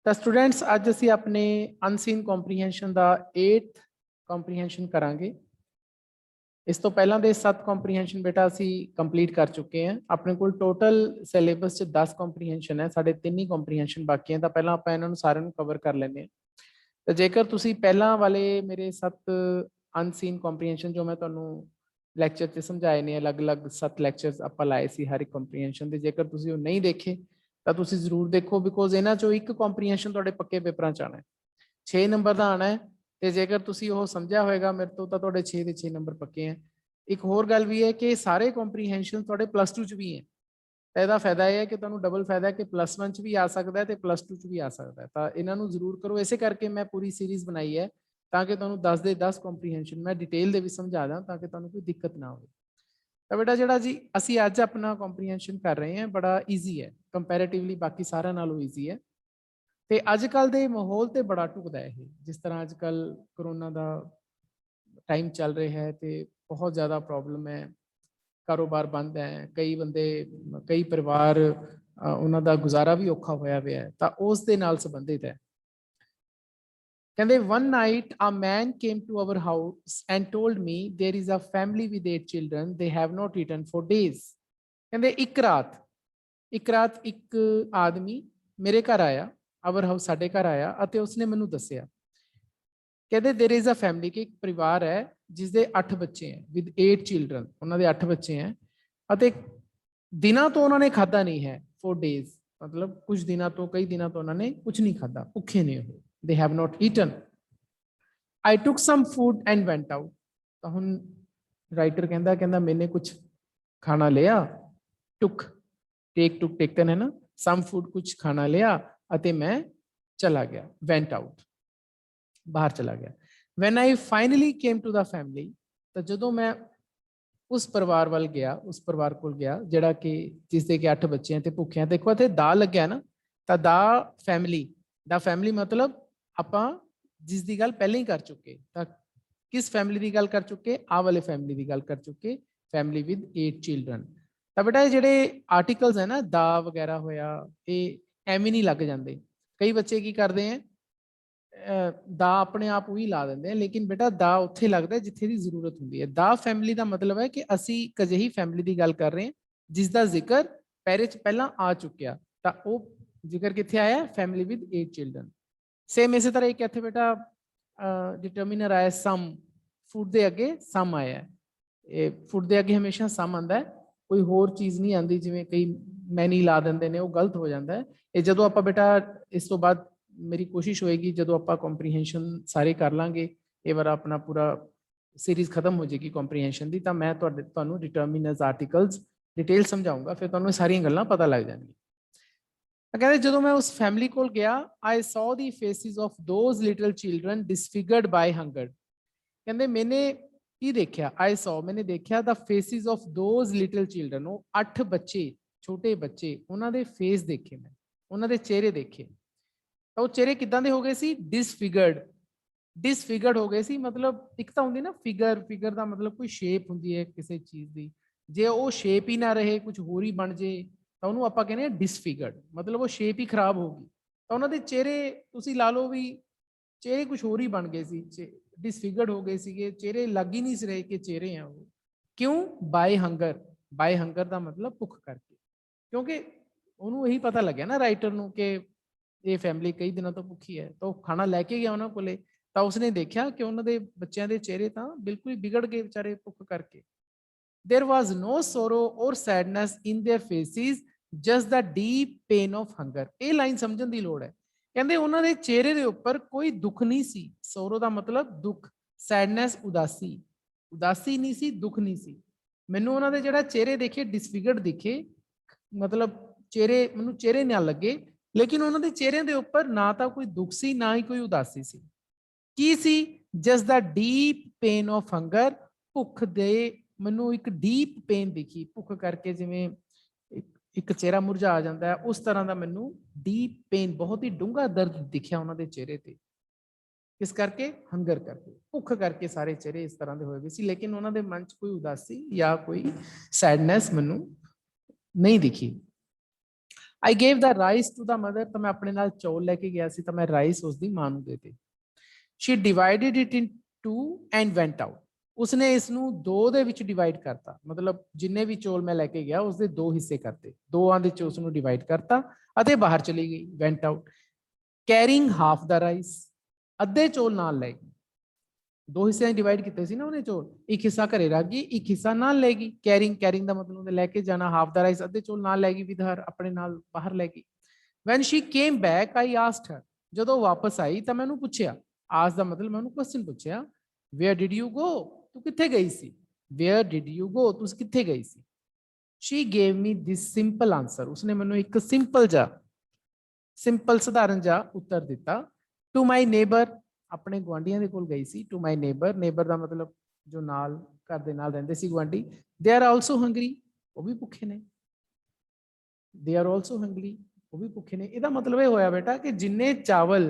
ਤਾਂ ਸਟੂਡੈਂਟਸ ਅੱਜ ਅਸੀਂ ਆਪਣੇ ਅਨਸੀਨ ਕੰਪਰੀਹੈਂਸ਼ਨ ਦਾ 8th ਕੰਪਰੀਹੈਂਸ਼ਨ ਕਰਾਂਗੇ। ਇਸ ਤੋਂ ਪਹਿਲਾਂ ਦੇ 7 ਕੰਪਰੀਹੈਂਸ਼ਨ ਬੇਟਾ ਅਸੀਂ ਕੰਪਲੀਟ ਕਰ ਚੁੱਕੇ ਹਾਂ। ਆਪਣੇ ਕੋਲ ਟੋਟਲ ਸਿਲੇਬਸ 'ਚ 10 ਕੰਪਰੀਹੈਂਸ਼ਨ ਹੈ, ਸਾਡੇ 3 ਹੀ ਕੰਪਰੀਹੈਂਸ਼ਨ ਬਾਕੀ ਹੈ। ਤਾਂ ਪਹਿਲਾਂ ਆਪਾਂ ਇਹਨਾਂ ਨੂੰ ਸਾਰਿਆਂ ਨੂੰ ਕਵਰ ਕਰ ਲੈਂਦੇ ਹਾਂ। ਤਾਂ ਜੇਕਰ ਤੁਸੀਂ ਪਹਿਲਾਂ ਵਾਲੇ ਮੇਰੇ 7 ਅਨਸੀਨ ਕੰਪਰੀਹੈਂਸ਼ਨ ਜੋ ਮੈਂ ਤੁਹਾਨੂੰ ਲੈਕਚਰ 'ਚ ਸਮਝਾਏ ਨੇ, ਅਲੱਗ-ਅਲੱਗ 7 ਲੈਕਚਰਸ ਆਪਾਂ ਲਾਏ ਸੀ ਹਰ ਇੱਕ ਕੰਪਰੀਹੈਂਸ਼ਨ ਦੇ, ਜੇਕਰ ਤੁਸੀਂ ਉਹ ਨਹੀਂ ਦੇਖੇ ਤਾਂ ਤੁਸੀਂ ਜ਼ਰੂਰ ਦੇਖੋ, ਬਿਕੋਜ਼ ਇਹਨਾਂ ਚੋਂ ਇੱਕ ਕੰਪਰੀਹੈਂਸ਼ਨ ਤੁਹਾਡੇ ਪੱਕੇ ਪੇਪਰਾਂ 'ਚ ਆਉਣਾ ਹੈ, 6 ਨੰਬਰ ਦਾ ਆਉਣਾ ਹੈ। ਤੇ ਜੇਕਰ ਤੁਸੀਂ ਉਹ ਸਮਝਿਆ ਹੋਏਗਾ ਮੇਰੇ ਤੋਂ ਤਾਂ ਤੁਹਾਡੇ 6 ਦੇ 6 ਨੰਬਰ ਪੱਕੇ ਹੈ। ਇੱਕ ਹੋਰ ਗੱਲ ਵੀ ਹੈ ਕਿ ਸਾਰੇ ਕੰਪਰੀਹੈਂਸ਼ਨ ਤੁਹਾਡੇ +2 'ਚ ਵੀ ਹੈ। ਤਾਂ ਇਹਦਾ ਫਾਇਦਾ ਇਹ ਹੈ ਕਿ ਤੁਹਾਨੂੰ ਡਬਲ ਫਾਇਦਾ ਹੈ ਕਿ +1 'ਚ ਵੀ ਆ ਸਕਦਾ ਹੈ ਤੇ +2 'ਚ ਵੀ ਆ ਸਕਦਾ ਹੈ। ਤਾਂ ਇਹਨਾਂ ਨੂੰ ਜ਼ਰੂਰ ਕਰੋ। ਇਸੇ ਕਰਕੇ ਮੈਂ ਪੂਰੀ ਸੀਰੀਜ਼ ਬਣਾਈ ਹੈ ਤਾਂ ਕਿ ਤੁਹਾਨੂੰ 10 ਦੇ 10 ਕੰਪਰੀਹੈਂਸ਼ਨ ਮੈਂ ਡਿਟੇਲ ਦੇ ਵਿੱਚ ਸਮਝਾ ਦਾਂ ਤਾਂ ਕਿ ਤੁਹਾਨੂੰ ਕੋਈ ਦਿੱਕਤ ਨਾ ਹੋਵੇ। ਤਾਂ ਬੇਟਾ ਜਿਹੜਾ ਜੀ ਅਸੀਂ ਅੱਜ ਆਪਣਾ ਕੰਪਰੀਹੈਂਸ਼ਨ ਕਰ ਰਹੇ ਹਾਂ ਬੜਾ ਈਜ਼ੀ ਹੈ, ਕੰਪੈਰੇਟਿਵਲੀ ਬਾਕੀ ਸਾਰਿਆਂ ਨਾਲੋਂ ਈਜ਼ੀ ਹੈ। ਤੇ ਅੱਜ ਕੱਲ ਦੇ ਮਾਹੌਲ ਤੇ ਬੜਾ ਢੁਕਦਾ ਹੈ ਇਹ, ਜਿਸ ਤਰ੍ਹਾਂ ਅੱਜ ਕੱਲ ਕਰੋਨਾ ਦਾ ਟਾਈਮ ਚੱਲ ਰਿਹਾ ਹੈ ਤੇ ਬਹੁਤ ਜ਼ਿਆਦਾ ਪ੍ਰੋਬਲਮ ਹੈ, ਕਾਰੋਬਾਰ ਬੰਦ ਹੈ, ਕਈ ਬੰਦੇ ਕਈ ਪਰਿਵਾਰ ਉਹਨਾਂ ਦਾ ਗੁਜ਼ਾਰਾ ਵੀ ਔਖਾ ਹੋਇਆ ਹੋਇਆ ਹੈ, ਤਾਂ ਉਸ ਦੇ ਨਾਲ ਸੰਬੰਧਿਤ ਹੈ। ਕਹਿੰਦੇ one night a man came to our house and told me there is a family with 8 children, they have not eaten for days। ਕਹਿੰਦੇ ਇੱਕ ਰਾਤ ਇੱਕ ਆਦਮੀ ਮੇਰੇ ਘਰ ਆਇਆ, our house ਸਾਡੇ ਘਰ ਆਇਆ ਅਤੇ ਉਸਨੇ ਮੈਨੂੰ ਦੱਸਿਆ, ਕਹਿੰਦੇ there is a family ਕਿ ਇੱਕ ਪਰਿਵਾਰ ਹੈ ਜਿਸ ਦੇ 8 ਬੱਚੇ ਹੈ with 8 children, ਉਹਨਾਂ ਦੇ 8 ਬੱਚੇ ਹੈ ਅਤੇ ਦਿਨਾਂ ਤੋਂ ਉਹਨਾਂ ਨੇ ਖਾਧਾ ਨਹੀਂ ਹੈ for days, ਮਤਲਬ ਕੁਝ ਦਿਨਾਂ ਤੋਂ ਕਈ ਦਿਨਾਂ ਤੋਂ ਉਹਨਾਂ ਨੇ ਕੁਝ ਨਹੀਂ ਖਾਧਾ, ਭੁੱਖੇ ਨੇ ਉਹ, they have not eaten। I took some food and went out। ਤਾਂ ਹੁਣ ਰਾਈਟਰ ਕਹਿੰਦਾ ਮੈਨੇ ਕੁਝ ਖਾਣਾ ਲਿਆ, took taken ਹੈ ਨਾ, some food ਕੁਝ ਖਾਣਾ ਲਿਆ ਅਤੇ ਮੈਂ ਚਲਾ ਗਿਆ, went out, ਬਾਹਰ ਚਲਾ ਗਿਆ। when I finally came to the family, ਤਾਂ ਜਦੋਂ ਮੈਂ ਉਸ ਪਰਿਵਾਰ ਵੱਲ ਗਿਆ, ਉਸ ਪਰਿਵਾਰ ਕੋਲ ਗਿਆ ਜਿਹੜਾ ਕਿ ਜਿਸ ਦੇ ਕਿ 8 ਬੱਚੇ ਤੇ ਭੁੱਖੇ ਆ। ਦੇਖੋ ਇੱਥੇ ਦਾ ਲੱਗਿਆ ਨਾ, ਤਾਂ ਦਾ ਫੈਮਿਲੀ ਮਤਲਬ ਆਪਾਂ ਜਿਸ ਦੀ ਗੱਲ ਪਹਿਲਾਂ ਹੀ ਕਰ ਚੁੱਕੇ, ਤਾਂ ਕਿਸ ਫੈਮਿਲੀ ਦੀ ਗੱਲ ਕਰ ਚੁੱਕੇ, ਆਹ ਵਾਲੇ ਫੈਮਿਲੀ ਦੀ ਗੱਲ ਕਰ ਚੁੱਕੇ, ਫੈਮਿਲੀ ਵਿਦ 8 ਚਿਲਡਰਨ। ਤਾਂ ਬੇਟਾ ਇਹ ਜਿਹੜੇ ਆਰਟੀਕਲਸ ਹੈ ਨਾ, ਦਾ ਵਗੈਰਾ ਹੋਇਆ, ਇਹ ਐਵੇਂ ਨਹੀਂ ਲੱਗ ਜਾਂਦੇ। ਕਈ ਬੱਚੇ ਕੀ ਕਰਦੇ ਆ, ਦਾ ਆਪਣੇ ਆਪ ਉਹੀ ਲਾ ਦਿੰਦੇ ਆ, ਲੇਕਿਨ ਬੇਟਾ ਦਾ ਉੱਥੇ ਲੱਗਦਾ ਜਿੱਥੇ ਦੀ ਜ਼ਰੂਰਤ ਹੁੰਦੀ ਹੈ। ਦਾ ਫੈਮਿਲੀ ਦਾ ਮਤਲਬ ਹੈ ਕਿ ਅਸੀਂ ਇੱਕ ਅਜਿਹੀ ਫੈਮਿਲੀ ਦੀ ਗੱਲ ਕਰ ਰਹੇ ਹਾਂ ਜਿਸ ਦਾ ਜ਼ਿਕਰ ਪੈਰੇ 'ਚ ਪਹਿਲਾਂ ਆ ਚੁੱਕਿਆ, ਤਾਂ ਉਹ ਜ਼ਿਕਰ ਕਿੱਥੇ ਆਇਆ, ਫੈਮਿਲੀ ਵਿਦ 8 ਚਿਲਡਰਨ। ਸੇਮ ਇਸੇ ਤਰ੍ਹਾਂ ਇੱਕ ਇੱਥੇ ਬੇਟਾ ਡਿਟਰਮੀਨਰ ਆਇਆ ਸਮ, ਫੂਡ ਦੇ ਅੱਗੇ ਸਮ ਆਇਆ, ਇਹ ਫੂਡ ਦੇ ਅੱਗੇ ਹਮੇਸ਼ਾ ਸਮ ਆਉਂਦਾ ਹੈ, ਕੋਈ ਹੋਰ ਚੀਜ਼ ਨਹੀਂ ਆਉਂਦੀ, ਜਿਵੇਂ ਕਈ ਮੈਨੀ ਲਾ ਦਿੰਦੇ ਨੇ, ਉਹ ਗਲਤ ਹੋ ਜਾਂਦਾ ਹੈ। ਇਹ ਜਦੋਂ ਆਪਾਂ ਬੇਟਾ ਇਸ ਤੋਂ ਬਾਅਦ ਮੇਰੀ ਕੋਸ਼ਿਸ਼ ਹੋਏਗੀ ਜਦੋਂ ਆਪਾਂ ਕੰਪਰੀਹੈਂਸ਼ਨ ਸਾਰੇ ਕਰ ਲਾਂਗੇ, ਇਹ ਵਾਰ ਆਪਣਾ ਪੂਰਾ ਸੀਰੀਜ਼ ਖਤਮ ਹੋ ਜਾਏਗੀ ਕੰਪਰੀਹੈਂਸ਼ਨ ਦੀ, ਤਾਂ ਮੈਂ ਤੁਹਾਨੂੰ ਡਿਟਰਮੀਨਰਸ ਆਰਟੀਕਲਸ ਡਿਟੇਲ ਸਮਝਾਉਂਗਾ, ਫਿਰ ਤੁਹਾਨੂੰ ਸਾਰੀਆਂ ਗੱਲਾਂ ਪਤਾ ਲੱਗ ਜਾਣਗੀਆਂ। ਕਹਿੰਦੇ ਜਦੋਂ ਮੈਂ ਉਸ ਫੈਮਿਲੀ ਕੋਲ ਗਿਆ, I saw the faces of those little children disfigured by hunger। ਕਹਿੰਦੇ ਮੈਨੇ ਕੀ ਦੇਖਿਆ, I saw ਮੈਨੇ ਦੇਖਿਆ the faces of those little children, ਉਹ 8 ਬੱਚੇ, ਛੋਟੇ ਬੱਚੇ, ਉਹਨਾਂ ਦੇ ਫੇਸ ਦੇਖੇ ਮੈਂ, ਉਹਨਾਂ ਦੇ ਚਿਹਰੇ ਦੇਖੇ। ਤਾਂ ਉਹ ਚਿਹਰੇ ਕਿੱਦਾਂ ਦੇ ਹੋ ਗਏ ਸੀ, ਡਿਸਫਿਗਰਡ ਹੋ ਗਏ ਸੀ। ਮਤਲਬ ਇੱਕ ਤਾਂ ਹੁੰਦੀ ਨਾ ਫਿਗਰ ਦਾ ਮਤਲਬ ਕੋਈ ਸ਼ੇਪ ਹੁੰਦੀ ਹੈ ਕਿਸੇ ਚੀਜ਼ ਦੀ, ਜੇ ਉਹ ਸ਼ੇਪ ਹੀ ਨਾ ਰਹੇ, ਕੁਝ ਹੋਰ ਹੀ ਬਣ ਜੇ, ਤਾਂ ਉਹਨੂੰ ਆਪਾਂ ਕਹਿੰਦੇ ਆ ਡਿਸਫਿਗਰਡ, ਮਤਲਬ ਉਹ ਸ਼ੇਪ ਹੀ ਖਰਾਬ ਹੋ ਗਈ। ਤਾਂ ਉਹਨਾਂ ਦੇ ਚਿਹਰੇ ਤੁਸੀਂ ਲਾ ਲਓ ਵੀ ਚਿਹਰੇ ਕੁਝ ਹੋਰ ਹੀ ਬਣ ਗਏ ਸੀ, ਡਿਸਫਿਗਰਡ ਹੋ ਗਏ ਸੀਗੇ, ਚਿਹਰੇ ਲੱਗ ਹੀ ਨਹੀਂ ਰਹੇ ਕਿ ਚਿਹਰੇ ਆ ਉਹ। ਕਿਉਂ, ਬਾਈ ਹੰਗਰ ਦਾ ਮਤਲਬ ਭੁੱਖ ਕਰਕੇ, ਕਿਉਂਕਿ ਉਹਨੂੰ ਇਹੀ ਪਤਾ ਲੱਗਿਆ ਨਾ ਰਾਈਟਰ ਨੂੰ ਕਿ ਇਹ ਫੈਮਿਲੀ ਕਈ ਦਿਨਾਂ ਤੋਂ ਭੁੱਖੀ ਹੈ, ਤਾਂ ਉਹ ਖਾਣਾ ਲੈ ਕੇ ਗਿਆ ਉਹਨਾਂ ਕੋਲੇ, ਤਾਂ ਉਸਨੇ ਦੇਖਿਆ ਕਿ ਉਹਨਾਂ ਦੇ ਬੱਚਿਆਂ ਦੇ ਚਿਹਰੇ ਤਾਂ ਬਿਲਕੁਲ ਹੀ ਵਿਗੜ ਗਏ ਵਿਚਾਰੇ ਭੁੱਖ ਕਰਕੇ। There was no sorrow or sadness in their faces, just the deep pain of hunger। ਇਹ ਲਾਈਨ ਸਮਝਣ ਦੀ ਲੋੜ ਹੈ। ਕਹਿੰਦੇ ਉਹਨਾਂ ਦੇ ਚਿਹਰੇ ਦੇ ਉੱਪਰ ਕੋਈ ਦੁੱਖ ਨਹੀਂ ਸੀ, ਸੋਰੋ ਦਾ ਮਤਲਬ ਦੁੱਖ, ਸੈਡਨੈਸ ਉਦਾਸੀ ਨਹੀਂ ਸੀ, ਦੁੱਖ ਨਹੀਂ ਸੀ। ਮੈਨੂੰ ਉਹਨਾਂ ਦੇ ਜਿਹੜਾ ਚਿਹਰੇ ਦੇਖੇ ਡਿਸਫਿਗਰਡ ਦਿਖੇ, ਮਤਲਬ ਚਿਹਰੇ ਮੈਨੂੰ ਚਿਹਰੇ ਨਾਲ ਲੱਗੇ, ਲੇਕਿਨ ਉਹਨਾਂ ਦੇ ਚਿਹਰਿਆਂ ਦੇ ਉੱਪਰ ਨਾ ਤਾਂ ਕੋਈ ਦੁੱਖ ਸੀ ਨਾ ਹੀ ਕੋਈ ਉਦਾਸੀ ਸੀ। ਕੀ ਸੀ, just the deep pain of hunger, ਭੁੱਖ ਦੇ ਮੈਨੂੰ ਇੱਕ ਡੀਪ ਪੇਨ ਦਿਖੀ, ਭੁੱਖ ਕਰਕੇ ਜਿਵੇਂ ਇੱਕ ਚਿਹਰਾ ਮੁਰਝਾ ਜਾਂਦਾ ਹੈ, ਉਸ ਤਰ੍ਹਾਂ ਦਾ ਮੈਨੂੰ ਡੀਪ ਪੇਨ, ਬਹੁਤ ਹੀ ਡੂੰਘਾ ਦਰਦ ਦਿਖਿਆ ਉਹਨਾਂ ਦੇ ਚਿਹਰੇ ਤੇ। ਕਿਸ ਕਰਕੇ, ਹੰਗਰ ਕਰਕੇ, ਭੁੱਖ ਕਰਕੇ ਸਾਰੇ ਚਿਹਰੇ ਇਸ ਤਰ੍ਹਾਂ ਦੇ ਹੋਏ ਗਏ ਸੀ, ਲੇਕਿਨ ਉਹਨਾਂ ਦੇ ਮਨ 'ਚ ਕੋਈ ਉਦਾਸੀ ਜਾਂ ਕੋਈ ਸੈਡਨੈਸ ਮੈਨੂੰ ਨਹੀਂ ਦਿਖੀ। I gave the rice to the mother, तो मैं अपने नाल चौल लेके गया सी, तो मैं राइस उसकी मां नूं देते। She divided it in two and went out, उसने इसनूं दो दे विच डिवाइड करता, मतलब जिन्ने भी चौल मैं लेके गया उसके दो हिस्से करते, दोवां दे च उसनूं डिवाइड करता अते बाहर चली गई, went out. Carrying half the rice, अद्धे चौल नाल ले गई, दो हिस्से डिवाइड किए सी ना उन्हें चौल, एक हिस्सा घरे रख गई, एक हिस्सा नाल ले गई। कैरिंग, कैरिंग का मतलब लेके जाना, हाफ द राइस अद्धे चौल नाल ले गई विद हर, अपने नाल बाहर ले गई। When she came back I asked her, जदों वापस आई तो मैं पूछया, आस्क दा मतलब मैं क्वेश्चन पूछया, वेयर डिड यू गो, तू किथे गई सी, वेयर डिड यू गो, तू किथे गई सी। She gave me this simple answer, उसने मैनू एक सिंपल साधारण जा उत्तर दिता। टू माई नेबर, अपने गुआंढियों के कोल गई सी, टू माई नेबर, नेबर का मतलब जो नाल घर दे नाल रहिंदे सी गुआंढी। दे आर आल्सो हंगरी, वो भी भुखे ने, दे आर आल्सो हंगरी, वो भी भुखे ने। ਇਹਦਾ मतलब ਇਹ ਹੋਇਆ बेटा कि जिन्ने चावल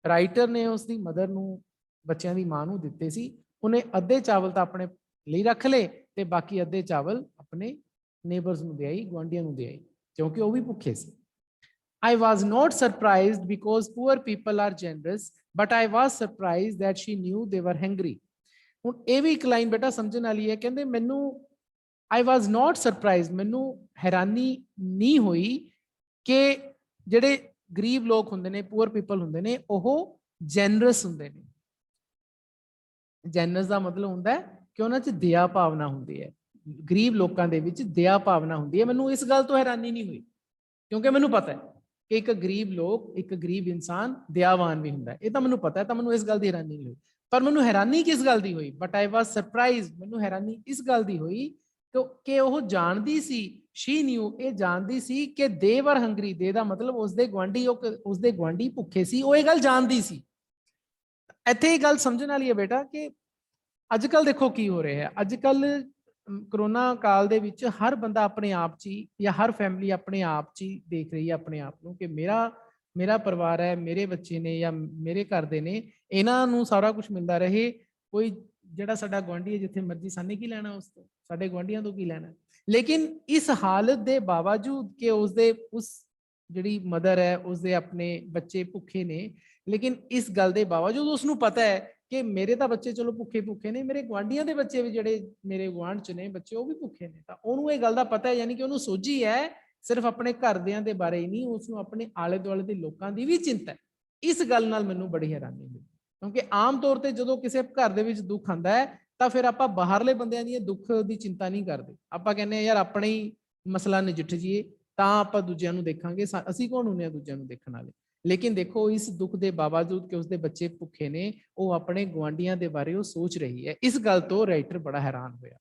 राइटर ने उसकी मदर ਨੂੰ ਬੱਚਿਆਂ ਦੀ ਮਾਂ ਨੂੰ ਦਿੱਤੇ ਸੀ, ਉਹਨੇ ਅੱਧੇ ਚਾਵਲ ਤਾਂ ਆਪਣੇ ਲਈ ਰੱਖ ਲਏ ਤੇ ਬਾਕੀ ਅੱਧੇ ਚਾਵਲ ਆਪਣੇ ਨੇਬਰਸ ਨੂੰ ਦੇ ਆਈ, ਗੁਆਂਢੀਆਂ ਨੂੰ ਦੇ ਆਈ, ਕਿਉਂਕਿ ਉਹ ਵੀ ਭੁੱਖੇ ਸੀ। I was not surprised because poor people are generous, but I was surprised that she knew they were hungry. ਹੁਣ ਇਹ ਵੀ ਇੱਕ ਲਾਈਨ ਬੇਟਾ ਸਮਝਣ ਵਾਲੀ ਹੈ, ਕਹਿੰਦੇ ਮੈਨੂੰ I was not surprised, ਮੈਨੂੰ ਹੈਰਾਨੀ ਨਹੀਂ ਹੋਈ ਕਿ ਜਿਹੜੇ ਗਰੀਬ ਲੋਕ ਹੁੰਦੇ ਨੇ, ਪੂਅਰ ਪੀਪਲ ਹੁੰਦੇ ਨੇ, ਉਹ ਜੈਨਰਸ ਹੁੰਦੇ ਨੇ। ਜੈਨਰਸ ਦਾ ਮਤਲਬ ਹੁੰਦਾ ਹੈ ਕਿ ਉਹਨਾਂ 'ਚ ਦਇਆ ਭਾਵਨਾ ਹੁੰਦੀ ਹੈ, ਗਰੀਬ ਲੋਕਾਂ ਦੇ ਵਿੱਚ ਦਇਆ ਭਾਵਨਾ ਹੁੰਦੀ ਹੈ। ਮੈਨੂੰ ਇਸ ਗੱਲ ਤੋਂ ਹੈਰਾਨੀ ਨਹੀਂ ਹੋਈ, ਕਿਉਂਕਿ ਮੈਨੂੰ ਪਤਾ ਹੈ ਕਿ ਇੱਕ ਗਰੀਬ ਲੋਕ, ਇੱਕ ਗਰੀਬ ਇਨਸਾਨ ਦਇਆਵਾਨ ਵੀ ਹੁੰਦਾ ਹੈ, ਇਹ ਤਾਂ ਮੈਨੂੰ ਪਤਾ ਹੈ, ਤਾਂ ਮੈਨੂੰ ਇਸ ਗੱਲ ਦੀ ਹੈਰਾਨੀ ਨਹੀਂ ਹੋਈ। ਪਰ ਮੈਨੂੰ ਹੈਰਾਨੀ ਕਿਸ ਗੱਲ ਦੀ ਹੋਈ, ਬਟ ਆਈ ਵਾਸ ਸਰਪ੍ਰਾਈਜ਼ਡ, ਮੈਨੂੰ ਹੈਰਾਨੀ ਇਸ ਗੱਲ ਦੀ ਹੋਈ ਕਿ ਉਹ ਜਾਣਦੀ ਸੀ, ਸ਼ੀ ਨਿਊ, ਇਹ ਜਾਣਦੀ ਸੀ ਕਿ ਦੇ ਵਰ ਹੰਗਰੀ, ਦੇ ਦਾ ਮਤਲਬ ਉਸਦੇ ਗੁਆਂਢੀ ਭੁੱਖੇ ਸੀ, ਉਹ ਇਹ ਗੱਲ ਜਾਣਦੀ ਸੀ। ਇੱਥੇ ਇਹ ਗੱਲ ਸਮਝਣ ਵਾਲੀ ਹੈ ਬੇਟਾ ਕਿ ਅੱਜ ਕੱਲ ਦੇਖੋ ਕੀ ਹੋ ਰਿਹਾ ਹੈ, ਅੱਜ ਕੱਲ ਕਰੋਨਾ ਕਾਲ ਦੇ ਵਿੱਚ ਹਰ ਬੰਦਾ ਆਪਣੇ ਆਪ 'ਚ ਹੀ, ਜਾਂ ਹਰ ਫੈਮਿਲੀ ਆਪਣੇ ਆਪ 'ਚ ਹੀ ਦੇਖ ਰਹੀ ਹੈ ਆਪਣੇ ਆਪ ਨੂੰ ਕਿ ਮੇਰਾ ਪਰਿਵਾਰ ਹੈ, ਮੇਰੇ ਬੱਚੇ ਨੇ ਜਾਂ ਮੇਰੇ ਘਰ ਦੇ ਨੇ, ਇਹਨਾਂ ਨੂੰ ਸਾਰਾ ਕੁਝ ਮਿਲਦਾ ਰਹੇ। ਕੋਈ ਜਿਹੜਾ ਸਾਡਾ ਗੁਆਂਢੀ ਹੈ ਜਿੱਥੇ ਮਰਜ਼ੀ, ਸਾਨੇ ਕੀ ਲੈਣਾ ਉਸ ਤੋਂ, ਸਾਡੇ ਗੁਆਂਢੀਆਂ ਤੋਂ ਕੀ ਲੈਣਾ। ਲੇਕਿਨ ਇਸ ਹਾਲਤ ਦੇ ਬਾਵਜੂਦ ਕਿ ਉਸ ਜਿਹੜੀ ਮਦਰ ਹੈ ਉਸਦੇ ਆਪਣੇ ਬੱਚੇ ਭੁੱਖੇ ਨੇ, ਲੇਕਿਨ ਇਸ ਗੱਲ ਦੇ ਬਾਵਜੂਦ ਉਸਨੂੰ ਪਤਾ ਹੈ ਕਿ ਮੇਰੇ ਤਾਂ ਬੱਚੇ ਚਲੋ ਭੁੱਖੇ ਨੇ, ਮੇਰੇ ਗੁਆਂਢੀਆਂ ਦੇ ਬੱਚੇ ਵੀ ਜਿਹੜੇ ਮੇਰੇ ਗੁਆਂਢ 'ਚ ਨੇ ਬੱਚੇ, ਉਹ ਵੀ ਭੁੱਖੇ ਨੇ, ਤਾਂ ਉਹਨੂੰ ਇਹ ਗੱਲ ਦਾ ਪਤਾ ਹੈ, ਯਾਨੀ ਕਿ ਉਹਨੂੰ ਸੋਝੀ ਹੈ, ਸਿਰਫ ਆਪਣੇ ਘਰਦਿਆਂ ਦੇ ਬਾਰੇ ਹੀ ਨਹੀਂ, ਉਸਨੂੰ ਆਪਣੇ ਆਲੇ ਦੁਆਲੇ ਦੇ ਲੋਕਾਂ ਦੀ ਵੀ ਚਿੰਤਾ ਹੈ। ਇਸ ਗੱਲ ਨਾਲ ਮੈਨੂੰ ਬੜੀ ਹੈਰਾਨੀ ਹੋਈ, ਕਿਉਂਕਿ ਆਮ ਤੌਰ ਤੇ ਜਦੋਂ ਕਿਸੇ ਘਰ ਦੇ ਵਿੱਚ ਦੁੱਖ ਆਉਂਦਾ ਹੈ ਤਾਂ ਫਿਰ ਆਪਾਂ ਬਾਹਰਲੇ ਬੰਦਿਆਂ ਦੀ ਦੁੱਖ ਦੀ ਚਿੰਤਾ ਨਹੀਂ ਕਰਦੇ, ਆਪਾਂ ਕਹਿੰਦੇ ਯਾਰ ਆਪਣੇ ਹੀ ਮਸਲਾ ਨਜਿੱਠ ਜੀਏ, ਤਾਂ ਆਪਾਂ ਦੂਜਿਆਂ ਨੂੰ ਦੇਖਾਂਗੇ, ਅਸੀਂ ਕੌਣ ਹੁੰਦੇ ਆ ਦੂਜਿਆਂ ਨੂੰ ਦੇਖਣ ਵਾਲੇ। ਲੇਕਿਨ ਦੇਖੋ ਇਸ ਦੁੱਖ ਦੇ ਬਾਵਜੂਦ ਕਿ ਉਸਦੇ ਬੱਚੇ ਭੁੱਖੇ ਨੇ, ਉਹ ਆਪਣੇ ਗੁਆਂਢੀਆਂ ਦੇ ਬਾਰੇ ਉਹ ਸੋਚ ਰਹੀ ਹੈ। ਇਸ ਗੱਲ ਤੋਂ ਰਾਈਟਰ ਬੜਾ ਹੈਰਾਨ ਹੋਇਆ।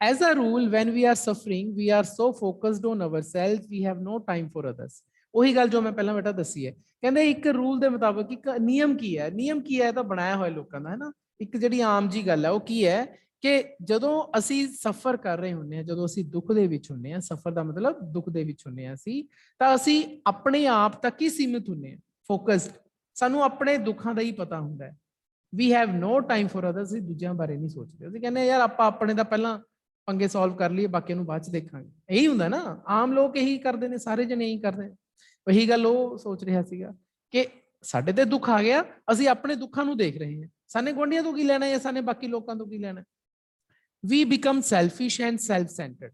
As a rule, when we are suffering, we are so focused on ourselves, we have no time for others. ਉਹੀ ਗੱਲ ਜੋ ਮੈਂ ਪਹਿਲਾਂ ਬੇਟਾ ਦੱਸੀ ਹੈ, ਕਹਿੰਦੇ ਇੱਕ ਰੂਲ ਦੇ ਮੁਤਾਬਕ, ਇੱਕ ਨਿਯਮ ਕੀ ਹੈ, ਨਿਯਮ ਕੀ ਹੈ, ਤਾਂ ਬਣਾਇਆ ਹੋਇਆ ਲੋਕਾਂ ਦਾ, ਹੈ ਨਾ। ਇੱਕ ਜਿਹੜੀ ਆਮ ਜੀ ਗੱਲ ਹੈ ਉਹ ਕੀ ਹੈ ਕਿ ਜਦੋਂ ਅਸੀਂ ਸਫਰ ਕਰ ਰਹੇ ਹੁੰਦੇ ਹਾਂ, ਜਦੋਂ ਅਸੀਂ ਦੁੱਖ ਦੇ ਵਿੱਚ ਹੁੰਦੇ ਹਾਂ, ਸਫਰ ਦਾ ਮਤਲਬ ਦੁੱਖ ਦੇ ਵਿੱਚ ਹੁੰਦੇ ਹਾਂ ਅਸੀਂ, ਤਾਂ ਅਸੀਂ ਆਪਣੇ ਆਪ ਤੱਕ ਹੀ ਸੀਮਿਤ ਹੁੰਦੇ ਹਾਂ, ਫੋਕਸਡ, ਸਾਨੂੰ ਆਪਣੇ ਦੁੱਖਾਂ ਦਾ ਹੀ ਪਤਾ ਹੁੰਦਾ ਹੈ। We have no time for others, ਅਸੀਂ ਦੂਜਿਆਂ ਬਾਰੇ ਨਹੀਂ ਸੋਚਦੇ, ਅਸੀਂ ਕਹਿੰਦੇ ਯਾਰ ਆਪਾਂ ਆਪਣੇ ਦਾ ਪਹਿਲਾਂ ਪੰਗੇ ਸੋਲਵ ਕਰ ਲਈਏ, ਬਾਕੀ ਨੂੰ ਬਾਅਦ ਚ ਦੇਖਾਂਗੇ। ਇਹੀ ਹੁੰਦਾ ਨਾ, ਆਮ ਲੋਕ ਇਹੀ ਕਰਦੇ ਨੇ, ਸਾਰੇ ਜਣੇ ਇਹੀ ਕਰਦੇ। ਉਹੀ ਗੱਲ ਉਹ ਸੋਚ ਰਿਹਾ ਸੀਗਾ ਕਿ ਸਾਡੇ ਤੇ ਦੁੱਖ ਆ ਗਿਆ, ਅਸੀਂ ਆਪਣੇ ਦੁੱਖਾਂ ਨੂੰ ਦੇਖ ਰਹੇ ਹਾਂ, ਸਾਨੇ ਗੁਆਂਢੀਆਂ ਤੋਂ ਕੀ ਲੈਣਾ ਜਾਂ ਸਾਨੇ ਬਾਕੀ ਲੋਕਾਂ ਤੋਂ ਕੀ ਲੈਣਾ। We become selfish and self centred,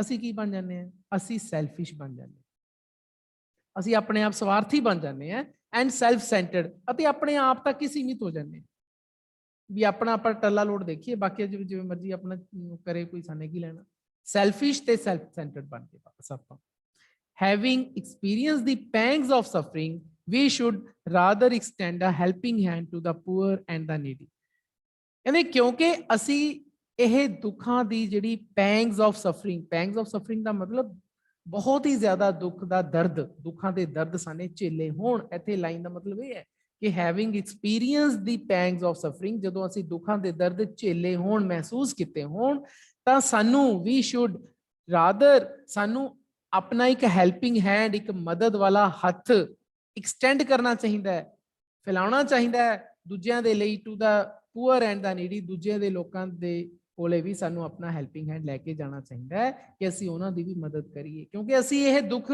ਅਸੀਂ ਕੀ ਬਣ ਜਾਂਦੇ ਹਾਂ, ਅਸੀਂ ਸੈਲਫਿਸ਼ ਬਣ ਜਾਂਦੇ ਹਾਂ, ਅਸੀਂ ਆਪਣੇ ਆਪ ਸਵਾਰਥੀ ਬਣ ਜਾਂਦੇ ਹਾਂ, ਐਂਡ ਸੈਲਫ ਸੈਂਟਰਡ, ਅਤੇ ਆਪਣੇ ਆਪ ਤੱਕ ਹੀ ਸੀਮਿਤ ਹੋ ਜਾਂਦੇ ਹਾਂ, ਵੀ ਆਪਣਾ ਆਪਾਂ ਟੱਲਾ ਲੋੜ ਦੇਖੀਏ, ਬਾਕੀ ਜਿਵੇਂ ਮਰਜ਼ੀ ਆਪਣਾ ਕਰੇ, ਕੋਈ ਸਾਨੇ ਕੀ ਲੈਣਾ। ਸੈਲਫਿਸ਼ ਤੇ ਸੈਲਫ ਸੈਂਟਰਡ ਬਣ ਕੇ ਬਸ ਆਪਾਂ। Having experienced the pangs of suffering, we should rather extend a helping hand to the poor and the needy. ਕਹਿੰਦੇ ਕਿਉਂਕਿ ਅਸੀਂ ਇਹ ਦੁੱਖਾਂ ਦੀ ਜਿਹੜੀ ਪੈਂਗਸ ਆਫ ਸਫਰਿੰਗ ਦਾ ਮਤਲਬ ਬਹੁਤ ਹੀ ਜ਼ਿਆਦਾ ਦੁੱਖ ਦਾ ਦਰਦ, ਦੁੱਖਾਂ ਦੇ ਦਰਦ ਸਾਨੇ ਝੇਲੇ ਹੋਣ। ਇੱਥੇ ਲਾਈਨ ਦਾ ਮਤਲਬ ਇਹ ਹੈ ਕਿ having experience the ਪੈਂਗਸ of suffering, ਜਦੋਂ ਅਸੀਂ ਦੁੱਖਾਂ ਦੇ ਦਰਦ ਝੇਲੇ ਹੋਣ, ਮਹਿਸੂਸ ਕੀਤੇ ਹੋਣ, ਤਾਂ ਸਾਨੂੰ ਵੀ ਸ਼ੁਡ ਰਾਦਰ, ਸਾਨੂੰ ਆਪਣਾ ਇੱਕ ਹੈਲਪਿੰਗ ਹੈਂਡ, ਇੱਕ ਮਦਦ ਵਾਲਾ ਹੱਥ ਐਕਸਟੈਂਡ ਕਰਨਾ ਚਾਹੀਦਾ ਹੈ, ਫੈਲਾਉਣਾ ਚਾਹੀਦਾ ਹੈ ਦੂਜਿਆਂ ਦੇ ਲਈ, ਟੂ ਦਾ ਪੂਅਰ ਐਂਡ ਦਾ ਨੀਡੀ, ਦੂਜਿਆਂ ਦੇ ਲੋਕਾਂ ਦੇ ਕੋਲੇ ਵੀ ਸਾਨੂੰ ਆਪਣਾ ਹੈਲਪਿੰਗ ਹੈਂਡ ਲੈ ਕੇ ਜਾਣਾ ਚਾਹੀਦਾ ਹੈ ਕਿ ਅਸੀਂ ਉਹਨਾਂ ਦੀ ਵੀ ਮਦਦ ਕਰੀਏ, ਕਿਉਂਕਿ ਅਸੀਂ ਇਹ ਦੁੱਖ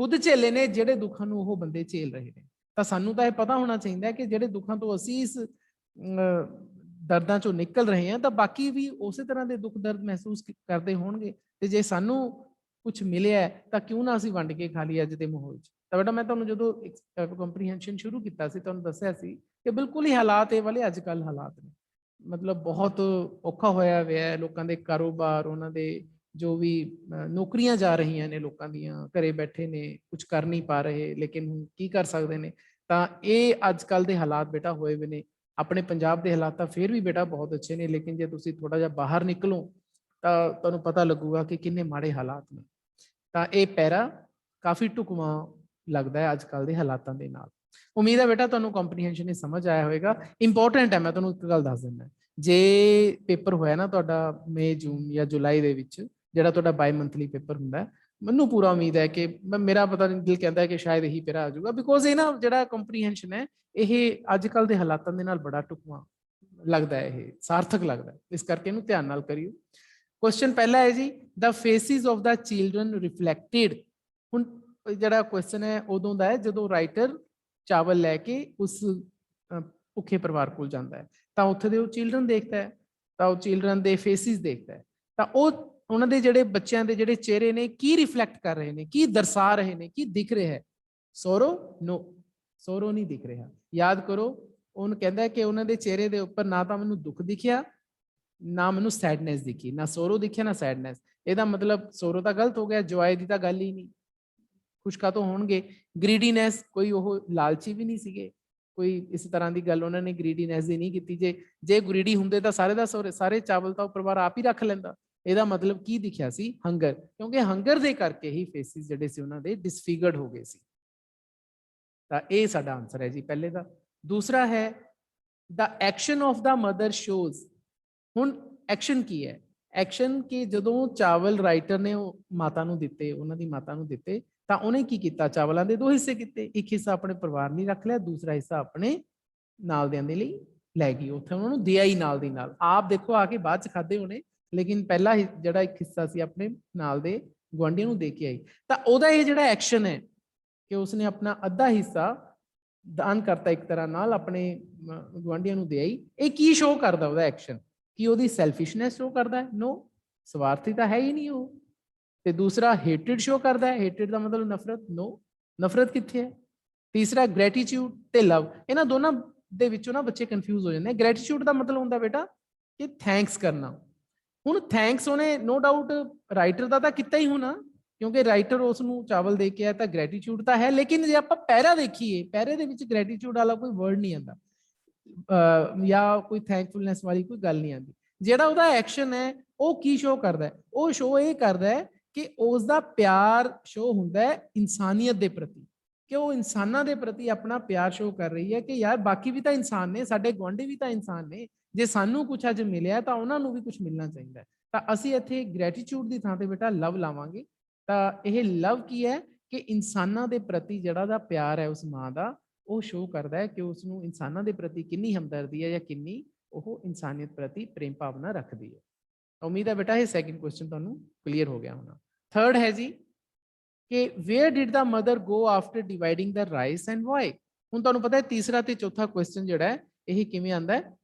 खुद झेले ने ਜਿਹੜੇ ਦੁੱਖਾਂ ਨੂੰ ਉਹ ਬੰਦੇ ਝੇਲ ਰਹੇ ਨੇ। ਤਾਂ ਸਾਨੂੰ ਤਾਂ ਇਹ ਪਤਾ ਹੋਣਾ ਚਾਹੀਦਾ ਹੈ ਕਿ ਜਿਹੜੇ ਦੁੱਖਾਂ ਤੋਂ ਅਸੀਂ ਇਸ ਦਰਦਾਂ ਚੋਂ ਨਿਕਲ ਰਹੇ ਹਾਂ ਤਾਂ ਬਾਕੀ ਵੀ ਉਸੇ ਤਰ੍ਹਾਂ ਦੇ ਦੁੱਖ ਦਰਦ ਮਹਿਸੂਸ ਕਰਦੇ ਹੋਣਗੇ, ਤੇ ਜੇ ਸਾਨੂੰ ਕੁਝ ਮਿਲਿਆ ਤਾਂ ਕਿਉਂ ਨਾ ਅਸੀਂ ਵੰਡ ਕੇ ਖਾ ਲਈਏ ਅੱਜ ਦੇ ਮਾਹੌਲ 'ਚ। ਤਾਂ ਬੇਟਾ ਮੈਂ ਤੁਹਾਨੂੰ ਜਦੋਂ ਕੰਪਰੀਹੈਂਸ਼ਨ ਸ਼ੁਰੂ ਕੀਤਾ ਸੀ ਤੁਹਾਨੂੰ ਦੱਸਿਆ ਸੀ ਕਿ ਬਿਲਕੁਲ ਹੀ ਹਾਲਾਤ ਇਹ ਵਾਲੇ ਅੱਜ ਕੱਲ੍ਹ ਹਾਲਾਤ ਨੇ, ਮਤਲਬ ਬਹੁਤ ਔਖਾ ਹੋਇਆ ਹੋਇਆ ਲੋਕਾਂ ਦੇ ਕਾਰੋਬਾਰ, ਉਹਨਾਂ ਦੇ ਜੋ ਵੀ ਨੌਕਰੀਆਂ ਜਾ ਰਹੀਆਂ ਨੇ ਲੋਕਾਂ ਦੀਆਂ, ਘਰੇ ਬੈਠੇ ਨੇ, ਕੁਝ ਕਰ ਨਹੀਂ ਪਾ ਰਹੇ, ਲੇਕਿਨ ਹੁਣ ਕੀ ਕਰ ਸਕਦੇ ਨੇ। ਤਾਂ ਇਹ ਅੱਜ ਕੱਲ੍ਹ ਦੇ ਹਾਲਾਤ ਬੇਟਾ ਹੋਏ ਹੋਏ ਨੇ। ਆਪਣੇ ਪੰਜਾਬ ਦੇ ਹਾਲਾਤ ਤਾਂ ਫਿਰ ਵੀ ਬੇਟਾ ਬਹੁਤ ਅੱਛੇ ਨੇ, ਲੇਕਿਨ ਜੇ ਤੁਸੀਂ ਥੋੜਾ ਜਿਹਾ ਬਾਹਰ ਨਿਕਲੋ ਤਾਂ ਤੁਹਾਨੂੰ ਪਤਾ ਲੱਗੂਗਾ ਕਿ ਕਿੰਨੇ ਮਾੜੇ ਹਾਲਾਤ ਨੇ। ਤਾਂ ਇਹ ਪੈਰਾ ਕਾਫੀ ਢੁਕਵਾਂ ਲੱਗਦਾ ਹੈ ਅੱਜ ਕੱਲ੍ਹ ਦੇ ਹਾਲਾਤਾਂ ਦੇ ਨਾਲ। ਉਮੀਦ ਹੈ ਬੇਟਾ ਤੁਹਾਨੂੰ ਕੰਪਰੀਹੈਂਸ਼ਨ ਇਹ ਸਮਝ ਆਇਆ ਹੋਵੇਗਾ। ਇੰਪੋਰਟੈਂਟ ਹੈ, ਮੈਂ ਤੁਹਾਨੂੰ ਇੱਕ ਗੱਲ ਦੱਸ ਦਿੰਦਾ, ਜੇ ਪੇਪਰ ਹੋਇਆ ਨਾ ਤੁਹਾਡਾ ਮਈ, ਜੂਨ ਜਾਂ ਜੁਲਾਈ ਦੇ ਵਿੱਚ, ਜਿਹੜਾ ਤੁਹਾਡਾ ਬਾਈ ਮੰਥਲੀ ਪੇਪਰ ਹੁੰਦਾ, ਮੈਨੂੰ ਪੂਰਾ ਉਮੀਦ ਹੈ ਕਿ ਮੇਰਾ ਪਤਾ ਨਹੀਂ ਦਿਲ ਕਹਿੰਦਾ ਹੈ ਕਿ ਸ਼ਾਇਦ ਇਹੀ ਪੇਰਾ ਆ ਜਾਊਗਾ, ਬਿਕੋਜ਼ ਇਹ ਨਾ ਜਿਹੜਾ ਕੰਪਰੀਹੈਂਸ਼ਨ ਹੈ ਇਹ ਅੱਜ ਕੱਲ੍ਹ ਦੇ ਹਾਲਾਤਾਂ ਦੇ ਨਾਲ ਬੜਾ ਢੁਕਵਾਂ ਲੱਗਦਾ ਹੈ, ਇਹ ਸਾਰਥਕ ਲੱਗਦਾ, ਇਸ ਕਰਕੇ ਇਹਨੂੰ ਧਿਆਨ ਨਾਲ ਕਰਿਓ। ਕੁਐਸਚਨ ਪਹਿਲਾ ਹੈ ਜੀ, ਦ ਫੇਸਿਸ ਆਫ ਦ ਚਿਲਡਰਨ ਰਿਫਲੈਕਟਿਡ। ਹੁਣ ਜਿਹੜਾ ਕੁਐਸਚਨ ਹੈ ਉਦੋਂ ਦਾ ਹੈ ਜਦੋਂ ਰਾਈਟਰ ਚਾਵਲ ਲੈ ਕੇ ਉਸ ਭੁੱਖੇ ਪਰਿਵਾਰ ਕੋਲ ਜਾਂਦਾ ਹੈ, ਤਾਂ ਉੱਥੇ ਦੇ ਉਹ ਚਿਲਡਰਨ ਦੇਖਦਾ ਹੈ, ਤਾਂ ਉਹ ਚਿਲਡਰਨ ਦੇ ਫੇਸਿਸ ਦੇਖਦਾ ਹੈ, ਤਾਂ ਉਹ ਉਹਨਾਂ ਦੇ ਜਿਹੜੇ ਬੱਚਿਆਂ ਦੇ ਜਿਹੜੇ ਚਿਹਰੇ ਨੇ ਕੀ ਰਿਫਲੈਕਟ ਕਰ ਰਹੇ ਨੇ, ਕੀ ਦਰਸਾ ਰਹੇ ਨੇ, ਕੀ ਦਿਖ ਰਿਹਾ ਹੈ। ਸੋਰੋ? ਨੋ, ਸੋਰੋ ਨਹੀਂ ਦਿਖ ਰਿਹਾ। ਯਾਦ ਕਰੋ, ਉਹਨੂੰ ਕਹਿੰਦਾ ਕਿ ਉਹਨਾਂ ਦੇ ਚਿਹਰੇ ਦੇ ਉੱਪਰ ਨਾ ਤਾਂ ਮੈਨੂੰ ਦੁੱਖ ਦਿਖਿਆ, ਨਾ ਮੈਨੂੰ ਸੈਡਨੈਸ ਦਿਖੀ, ਨਾ ਸੋਰੋ ਦਿਖਿਆ ਨਾ ਸੈਡਨੈਸ। ਇਹਦਾ ਮਤਲਬ ਸੋਰੋ ਤਾਂ ਗਲਤ ਹੋ ਗਿਆ, ਜੋਏ ਦੀ ਤਾਂ ਗੱਲ ਹੀ ਨਹੀਂ, ਖੁਸ਼ਕਾ ਤੋਂ ਹੋਣਗੇ। ਗ੍ਰੀਡੀਨੈਸ, ਕੋਈ ਉਹ ਲਾਲਚੀ ਵੀ ਨਹੀਂ ਸੀਗੇ, ਕੋਈ ਇਸ ਤਰ੍ਹਾਂ ਦੀ ਗੱਲ ਉਹਨਾਂ ਨੇ ਗ੍ਰੀਡੀਨੈਸ ਦੀ ਨਹੀਂ ਕੀਤੀ। ਜੇ ਗ੍ਰੀਡੀ ਹੁੰਦੇ ਤਾਂ ਸਾਰੇ ਚਾਵਲ ਤਾਂ ਉਹ ਪਰਿਵਾਰ ਆਪ ਹੀ ਰੱਖ ਲੈਂਦਾ। ਇਹਦਾ ਮਤਲਬ ਕੀ ਦਿਖਿਆ ਸੀ? ਹੰਗਰ, ਕਿਉਂਕਿ ਹੰਗਰ ਦੇ ਕਰਕੇ ਹੀ ਫੇਸਿਸ ਜਿਹੜੇ ਸੀ ਉਹਨਾਂ ਦੇ ਡਿਸਫਿਗਰਡ ਹੋ ਗਏ ਸੀ। ਤਾਂ ਇਹ ਸਾਡਾ ਆਨਸਰ ਹੈ ਜੀ ਪਹਿਲੇ ਦਾ। ਦੂਸਰਾ ਹੈ, the action of the mother shows. ਹੁਣ ਐਕਸ਼ਨ ਕੀ ਹੈ? ਐਕਸ਼ਨ ਕਿ ਜਦੋਂ ਚਾਵਲ ਰਾਈਟਰ ਨੇ ਉਹ ਮਾਤਾ ਨੂੰ ਦਿੱਤੇ, ਉਹਨਾਂ ਦੀ ਮਾਤਾ ਨੂੰ ਦਿੱਤੇ, ਤਾਂ ਉਹਨੇ ਕੀ ਕੀਤਾ? ਚਾਵਲਾਂ ਦੇ ਦੋ ਹਿੱਸੇ ਕੀਤੇ, ਇੱਕ ਹਿੱਸਾ ਆਪਣੇ ਪਰਿਵਾਰ ਲਈ ਰੱਖ ਲਿਆ, ਦੂਸਰਾ ਹਿੱਸਾ ਆਪਣੇ ਨਾਲ ਦਿਆਂ ਦੇ ਲਈ ਲੈ ਗਈ, ਉੱਥੇ ਉਹਨਾਂ ਨੂੰ ਦਿਆ ਹੀ ਨਾਲ ਦੀ ਨਾਲ। ਆਪ ਦੇਖੋ ਆ ਕੇ ਬਾਅਦ ਚ ਖਾਦੇ ਹੋਣੇ, ਲੇਕਿਨ ਪਹਿਲਾ ਜਿਹੜਾ ਇੱਕ ਹਿੱਸਾ ਸੀ ਆਪਣੇ ਨਾਲ ਦੇ ਗੁਆਂਢੀਆਂ ਨੂੰ ਦੇ ਕੇ ਆਈ। ਤਾਂ ਉਹਦਾ ਇਹ ਜਿਹੜਾ ਐਕਸ਼ਨ ਹੈ ਕਿ ਉਸਨੇ ਆਪਣਾ ਅੱਧਾ ਹਿੱਸਾ ਦਾਨ ਕਰਤਾ ਇੱਕ ਤਰ੍ਹਾਂ ਨਾਲ, ਆਪਣੇ ਗੁਆਂਢੀਆਂ ਨੂੰ ਦੇ ਆਈ। ਇਹ ਕੀ ਸ਼ੋਅ ਕਰਦਾ ਉਹਦਾ ਐਕਸ਼ਨ? ਕਿ ਉਹਦੀ ਸੈਲਫਿਸ਼ਨੈਸ ਸ਼ੋਅ ਕਰਦਾ ਹੈ? ਨੋ, ਸਵਾਰਥੀ ਤਾਂ ਹੈ ਹੀ ਨਹੀਂ ਉਹ। ਤੇ ਦੂਸਰਾ ਹੇਟਡ ਸ਼ੋਅ ਕਰਦਾ ਹੈ, ਹੇਟਡ ਦਾ ਮਤਲਬ ਨਫ਼ਰਤ, ਨੋ, ਨਫ਼ਰਤ ਕਿੱਥੇ ਹੈ। ਤੀਸਰਾ ਗ੍ਰੈਟੀਟਿਊਡ ਤੇ ਲਵ। ਇਹਨਾਂ ਦੋਨਾਂ ਦੇ ਵਿੱਚੋਂ ਨਾ ਬੱਚੇ ਕਨਫਿਊਜ਼ ਹੋ ਜਾਂਦੇ। ਗ੍ਰੈਟੀਟਿਊਡ ਦਾ ਮਤਲਬ ਹੁੰਦਾ ਬੇਟਾ ਕਿ ਥੈਂਕਸ ਕਰਨਾ। ਹੁਣ ਥੈਂਕਸ ਉਹਨੇ ਨੋ ਡਾਊਟ ਰਾਈਟਰ ਦਾ ਤਾਂ ਕੀਤਾ ਹੀ ਹੋਣਾ, ਕਿਉਂਕਿ ਰਾਈਟਰ ਉਸ ਨੂੰ ਚਾਵਲ ਦੇ ਕੇ ਆਇਆ, ਤਾਂ ਗ੍ਰੈਟੀਟਿਊਡ ਤਾਂ ਹੈ। ਲੇਕਿਨ ਜੇ ਆਪਾਂ ਪੈਰਾ ਦੇਖੀਏ, ਪੈਰੇ ਦੇ ਵਿੱਚ ਗ੍ਰੈਟੀਟਿਊਡ ਵਾਲਾ ਕੋਈ ਵਰਡ ਨਹੀਂ ਆਉਂਦਾ, ਜਾਂ ਕੋਈ ਥੈਂਕਫੁਲਨੈਸ ਵਾਲੀ ਕੋਈ ਗੱਲ ਨਹੀਂ ਆਉਂਦੀ। ਜਿਹੜਾ ਉਹਦਾ ਐਕਸ਼ਨ ਹੈ ਉਹ ਕੀ ਸ਼ੋਅ ਕਰਦਾ ਹੈ? ਉਹ ਸ਼ੋਅ ਇਹ ਕਰਦਾ ਹੈ ਕਿ ਉਸ ਦਾ ਪਿਆਰ ਸ਼ੋਅ ਹੁੰਦਾ ਹੈ ਇਨਸਾਨੀਅਤ ਦੇ ਪ੍ਰਤੀ, ਕਿ ਉਹ ਇਨਸਾਨਾਂ ਦੇ ਪ੍ਰਤੀ ਆਪਣਾ ਪਿਆਰ ਸ਼ੋਅ ਕਰ ਰਹੀ ਹੈ ਕਿ ਯਾਰ ਬਾਕੀ ਵੀ ਤਾਂ ਇਨਸਾਨ ਨੇ, ਸਾਡੇ ਗੁਆਂਢੀ ਵੀ ਤਾਂ ਇਨਸਾਨ ਨੇ, ਜੇ ਸਾਨੂੰ ਕੁਝ ਅੱਜ ਮਿਲਿਆ ਤਾਂ ਉਹਨਾਂ ਨੂੰ ਵੀ ਕੁਝ ਮਿਲਣਾ ਚਾਹੀਦਾ। ਤਾਂ ਅਸੀਂ ਇੱਥੇ ਗ੍ਰੈਟੀਟਿਊਡ ਦੀ ਥਾਂ ਤੇ ਬੇਟਾ ਲਵ ਲਾਵਾਂਗੇ। ਤਾਂ ਇਹ ਲਵ ਕੀ ਹੈ ਕਿ ਇਨਸਾਨਾਂ ਦੇ ਪ੍ਰਤੀ ਜਿਹੜਾ ਦਾ ਪਿਆਰ ਹੈ ਉਸ ਮਾਂ ਦਾ, ਉਹ ਸ਼ੋਅ ਕਰਦਾ ਹੈ ਕਿ ਉਸ ਨੂੰ ਇਨਸਾਨਾਂ ਦੇ ਪ੍ਰਤੀ ਕਿੰਨੀ ਹਮਦਰਦੀ ਹੈ ਜਾਂ ਕਿੰਨੀ ਉਹ ਇਨਸਾਨੀਅਤ ਪ੍ਰਤੀ ਪ੍ਰੇਮ ਭਾਵਨਾ ਰੱਖਦੀ ਹੈ। ਉਮੀਦ ਹੈ ਬੇਟਾ ਇਹ ਸੈਕਿੰਡ ਕੁਐਸਚਨ ਤੁਹਾਨੂੰ ਕਲੀਅਰ ਹੋ ਗਿਆ ਹੋਣਾ। ਥਰਡ ਹੈ ਜੀ ਕਿ where did the mother go after dividing the rice and why. ਹੁਣ ਤੁਹਾਨੂੰ ਪਤਾ ਹੈ ਤੀਸਰਾ ਤੇ ਚੌਥਾ ਕੁਐਸਚਨ ਜਿਹੜਾ ਹੈ ਇਹ ਕਿਵੇਂ ਆਉਂਦਾ ਹੈ?